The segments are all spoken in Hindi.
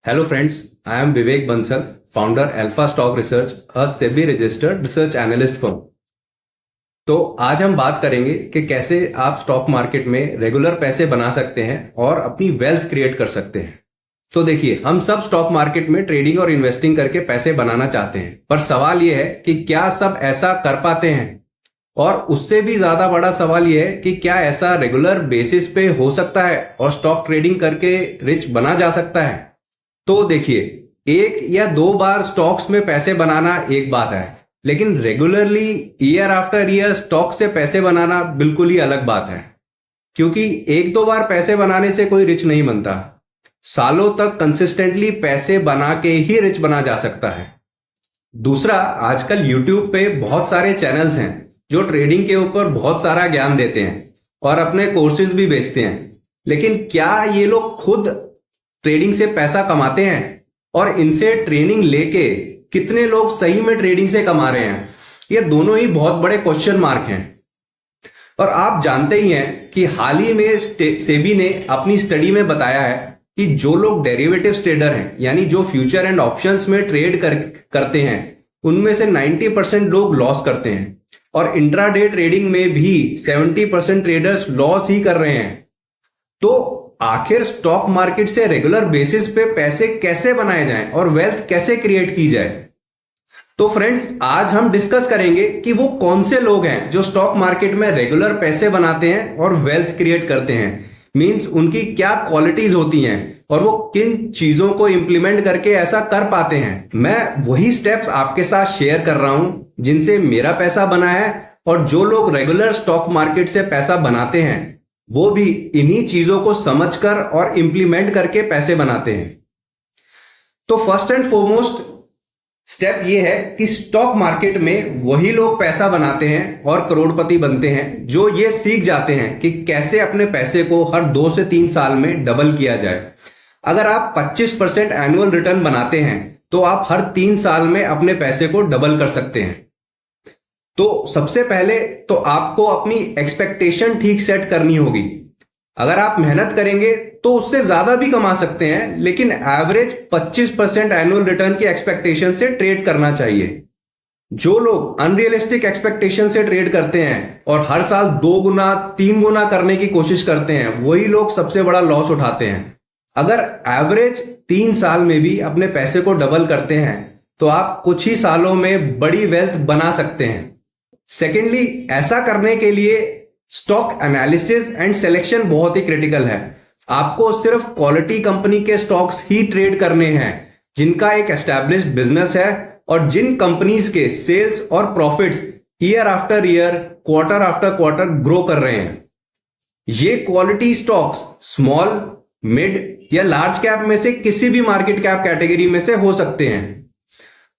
Hello friends, I am Vivek Bansal, founder Alpha Stock Research, a SEBI registered research analyst firm। तो आज हम बात करेंगे कि कैसे आप स्टॉक मार्केट में रेगुलर पैसे बना सकते हैं और अपनी वेल्थ क्रिएट कर सकते हैं। तो देखिए, हम सब स्टॉक मार्केट में ट्रेडिंग और इन्वेस्टिंग करके पैसे बनाना चाहते हैं, पर सवाल यह है कि क्या सब ऐसा कर पाते हैं? और उससे भी ज्यादा बड़ा सवाल यह है कि क्या ऐसा रेगुलर बेसिस पे हो सकता है और स्टॉक ट्रेडिंग करके रिच बना जा सकता है? तो देखिए, एक या दो बार स्टॉक्स में पैसे बनाना एक बात है, लेकिन regularly year after year stock से पैसे बनाना बिल्कुल ही अलग बात है। क्योंकि एक दो बार पैसे बनाने से कोई रिच नहीं बनता, सालों तक कंसिस्टेंटली पैसे बना के ही रिच बना जा सकता है। दूसरा, आजकल यूट्यूब पे बहुत सारे चैनल्स हैं जो ट्रेडिंग के ऊपर बहुत सारा ज्ञान देते हैं और अपने कोर्सेज भी बेचते हैं, लेकिन क्या ये लोग खुद ट्रेडिंग से पैसा कमाते हैं? और इनसे ट्रेनिंग लेके कितने लोग सही में ट्रेडिंग से कमा रहे हैं? ये दोनों ही बहुत बड़े क्वेश्चन मार्क हैं। और आप जानते ही हैं कि हाल ही में सेबी ने अपनी स्टडी में बताया है कि जो लोग डेरिवेटिव्स ट्रेडर हैं, यानी जो फ्यूचर एंड ऑप्शंस में ट्रेड करते हैं, उनमें से 90% लोग लॉस करते हैं और इंट्राडे ट्रेडिंग में भी 70% ट्रेडर्स लॉस ही कर रहे हैं। तो आखिर स्टॉक मार्केट से रेगुलर बेसिस पे पैसे कैसे बनाए जाएं और वेल्थ कैसे क्रिएट की जाए? तो फ्रेंड्स, आज हम डिस्कस करेंगे कि वो कौन से लोग हैं जो स्टॉक मार्केट में रेगुलर पैसे बनाते हैं और वेल्थ क्रिएट करते हैं। मींस उनकी क्या क्वालिटीज होती हैं और वो किन चीजों को इंप्लीमेंट करके ऐसा कर पाते हैं। मैं वही स्टेप्स आपके साथ शेयर कर रहा हूं जिनसे मेरा पैसा बना है, और जो लोग रेगुलर स्टॉक मार्केट से पैसा बनाते हैं वो भी इन्हीं चीजों को समझकर और इंप्लीमेंट करके पैसे बनाते हैं। तो फर्स्ट एंड फॉरमोस्ट स्टेप ये है कि स्टॉक मार्केट में वही लोग पैसा बनाते हैं और करोड़पति बनते हैं जो ये सीख जाते हैं कि कैसे अपने पैसे को हर 2 से 3 साल में डबल किया जाए। अगर आप 25% एनुअल रिटर्न बनाते हैं तो आप हर 3 साल में अपने पैसे को डबल कर सकते हैं। तो सबसे पहले तो आपको अपनी एक्सपेक्टेशन ठीक सेट करनी होगी। अगर आप मेहनत करेंगे तो उससे ज्यादा भी कमा सकते हैं, लेकिन एवरेज 25% एनुअल रिटर्न की एक्सपेक्टेशन से ट्रेड करना चाहिए। जो लोग अनरियलिस्टिक एक्सपेक्टेशन से ट्रेड करते हैं और हर साल 2 गुना 3 गुना करने की कोशिश करते हैं, वही लोग सबसे बड़ा लॉस उठाते हैं। अगर एवरेज 3 साल में भी अपने पैसे को डबल करते हैं तो आप कुछ ही सालों में बड़ी वेल्थ बना सकते हैं। सेकेंडली, ऐसा करने के लिए स्टॉक एनालिसिस एंड सिलेक्शन बहुत ही क्रिटिकल है। आपको सिर्फ क्वालिटी कंपनी के स्टॉक्स ही ट्रेड करने हैं जिनका एक एस्टैब्लिश्ड बिजनेस है और जिन कंपनीज के सेल्स और profits year after year, quarter after quarter grow कर रहे हैं। ये क्वालिटी स्टॉक्स स्मॉल, मिड या लार्ज कैप में से किसी भी मार्केट कैप कैटेगरी में से हो सकते हैं।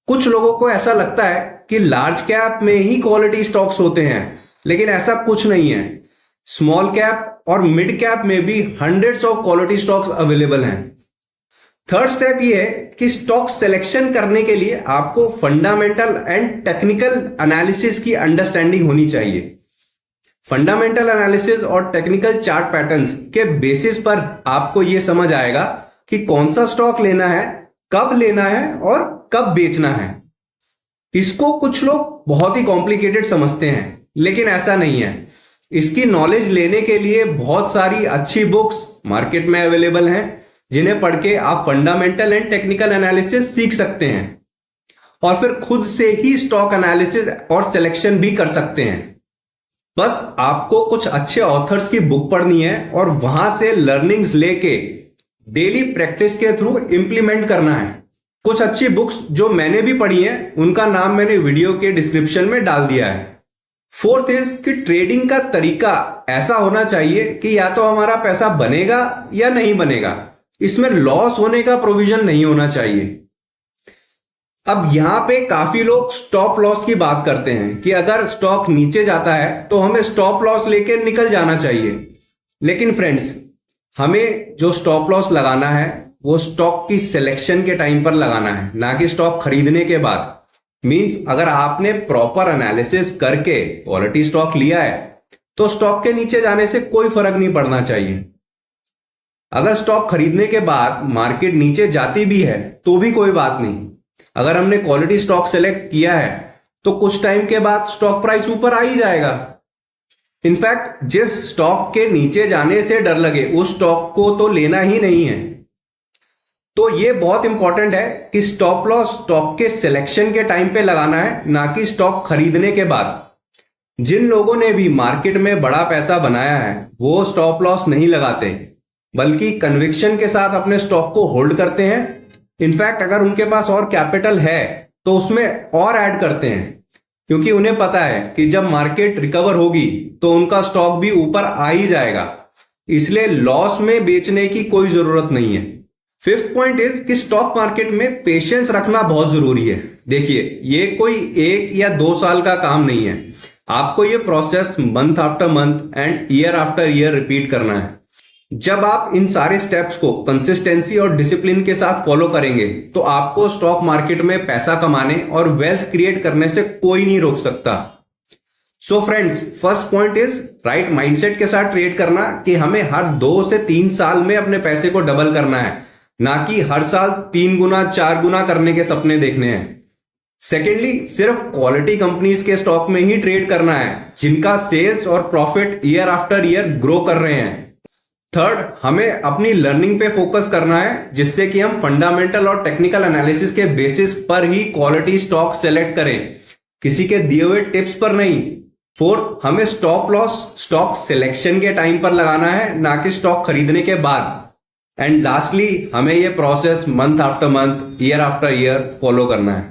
कुछ लोगों को ऐसा लगता है कि लार्ज कैप में ही क्वालिटी स्टॉक्स होते हैं, लेकिन ऐसा कुछ नहीं है। स्मॉल कैप और मिड कैप में भी hundreds of quality stocks available हैं। थर्ड स्टेप ये है कि स्टॉक सिलेक्शन करने के लिए आपको फंडामेंटल एंड टेक्निकल एनालिसिस की अंडरस्टैंडिंग होनी चाहिए। फंडामेंटल एनालिसिस और टेक्निकल चार्ट पैटर्न्स के बेसिस पर आपको यह समझ आएगा कि कौन सा स्टॉक लेना है, कब लेना है और कब बेचना है। इसको कुछ लोग बहुत ही कॉम्प्लिकेटेड समझते हैं, लेकिन ऐसा नहीं है। इसकी नॉलेज लेने के लिए बहुत सारी अच्छी बुक्स मार्केट में अवेलेबल हैं जिन्हें पढ़ के आप फंडामेंटल एंड टेक्निकल एनालिसिस सीख सकते हैं और फिर खुद से ही स्टॉक एनालिसिस और सिलेक्शन भी कर सकते हैं। बस आपको कुछ अच्छे ऑथर्स की बुक पढ़नी है और वहां से लर्निंग्स लेके डेली प्रैक्टिस के थ्रू इंप्लीमेंट करना है। कुछ अच्छी बुक्स जो मैंने भी पढ़ी हैं, उनका नाम मैंने वीडियो के डिस्क्रिप्शन में डाल दिया है। फोर्थ इज कि ट्रेडिंग का तरीका ऐसा होना चाहिए कि या तो हमारा पैसा बनेगा या नहीं बनेगा, इसमें लॉस होने का प्रोविजन नहीं होना चाहिए। अब यहां पे काफी लोग स्टॉप लॉस की बात करते हैं कि अगर स्टॉक नीचे जाता है तो हमें स्टॉप लॉस लेके निकल जाना चाहिए। लेकिन फ्रेंड्स, हमें जो स्टॉप लॉस लगाना है वो स्टॉक की सिलेक्शन के टाइम पर लगाना है, ना कि स्टॉक खरीदने के बाद। मींस अगर आपने प्रॉपर एनालिसिस करके क्वालिटी स्टॉक लिया है तो स्टॉक के नीचे जाने से कोई फर्क नहीं पड़ना चाहिए। अगर स्टॉक खरीदने के बाद मार्केट नीचे जाती भी है तो भी कोई बात नहीं, अगर हमने क्वालिटी स्टॉक सेलेक्ट किया है तो कुछ टाइम के बाद स्टॉक प्राइस ऊपर आ ही जाएगा। इनफैक्ट जिस स्टॉक के नीचे जाने से डर लगे उस स्टॉक को तो लेना ही नहीं है। तो ये बहुत इंपॉर्टेंट है कि स्टॉप लॉस स्टॉक के सिलेक्शन के टाइम पे लगाना है, ना कि स्टॉक खरीदने के बाद। जिन लोगों ने भी मार्केट में बड़ा पैसा बनाया है वो स्टॉप लॉस नहीं लगाते, बल्कि कन्विक्शन के साथ अपने स्टॉक को होल्ड करते हैं। इनफैक्ट अगर उनके पास और कैपिटल है तो उसमें और ऐड करते हैं, क्योंकि उन्हें पता है कि जब मार्केट रिकवर होगी तो उनका स्टॉक भी ऊपर आ ही जाएगा, इसलिए लॉस में बेचने की कोई जरूरत नहीं है। फिफ्थ पॉइंट इज कि स्टॉक मार्केट में पेशेंस रखना बहुत जरूरी है। देखिए, ये कोई 1 या 2 साल का काम नहीं है, आपको ये process month after month and year after year repeat करना है। जब आप इन सारे स्टेप्स को कंसिस्टेंसी और डिसिप्लिन के साथ फॉलो करेंगे तो आपको स्टॉक मार्केट में पैसा कमाने और वेल्थ क्रिएट करने से कोई नहीं रोक सकता। So friends, first point is right mindset के साथ ट्रेड करना, कि हमें हर 2 से 3 साल में अपने पैसे को डबल करना है, ना कि हर साल 3 गुना 4 गुना करने के सपने देखने हैं। सेकेंडली, सिर्फ क्वालिटी कंपनीज के स्टॉक में ही ट्रेड करना है जिनका सेल्स और profit year after year grow कर रहे हैं। थर्ड, हमें अपनी लर्निंग पे फोकस करना है, जिससे कि हम फंडामेंटल और टेक्निकल एनालिसिस के बेसिस पर ही क्वालिटी स्टॉक सेलेक्ट करें, किसी के दिए हुए टिप्स पर नहीं। फोर्थ, हमें स्टॉप लॉस स्टॉक सिलेक्शन के टाइम पर लगाना है, ना कि स्टॉक खरीदने के बाद। एंड लास्टली, हमें यह process month after month year after year follow करना है।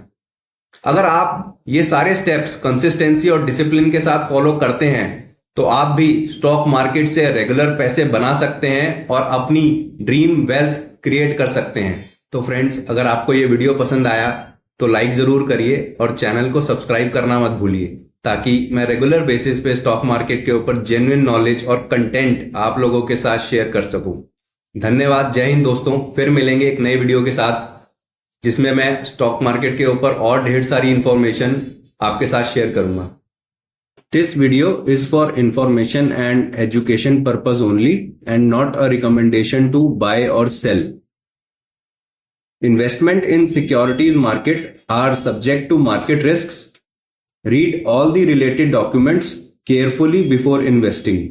अगर आप ये सारे स्टेप्स कंसिस्टेंसी और डिसिप्लिन के साथ फॉलो करते हैं तो आप भी स्टॉक मार्केट से रेगुलर पैसे बना सकते हैं और अपनी ड्रीम वेल्थ क्रिएट कर सकते हैं। तो फ्रेंड्स, अगर आपको ये वीडियो पसंद आया तो लाइक जरूर करिए और चैनल को सब्सक्राइब करना मत भूलिए, ताकि मैं रेगुलर बेसिस पे स्टॉक मार्केट के ऊपर जेन्युइन नॉलेज और कंटेंट आप लोगों के साथ शेयर कर सकूं। धन्यवाद। जय हिंद दोस्तों, फिर मिलेंगे एक नए वीडियो के साथ, जिसमें मैं स्टॉक मार्केट के ऊपर और ढेर सारी इंफॉर्मेशन आपके साथ शेयर करूंगा। This video is for information and education purpose only and not a recommendation to buy or sell. Investment in securities market are subject to market risks. Read all the related documents carefully before investing.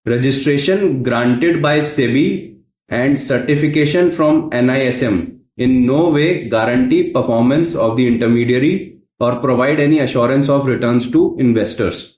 Registration granted by SEBI and certification from NISM in no way guarantee performance of the intermediary or provide any assurance of returns to investors.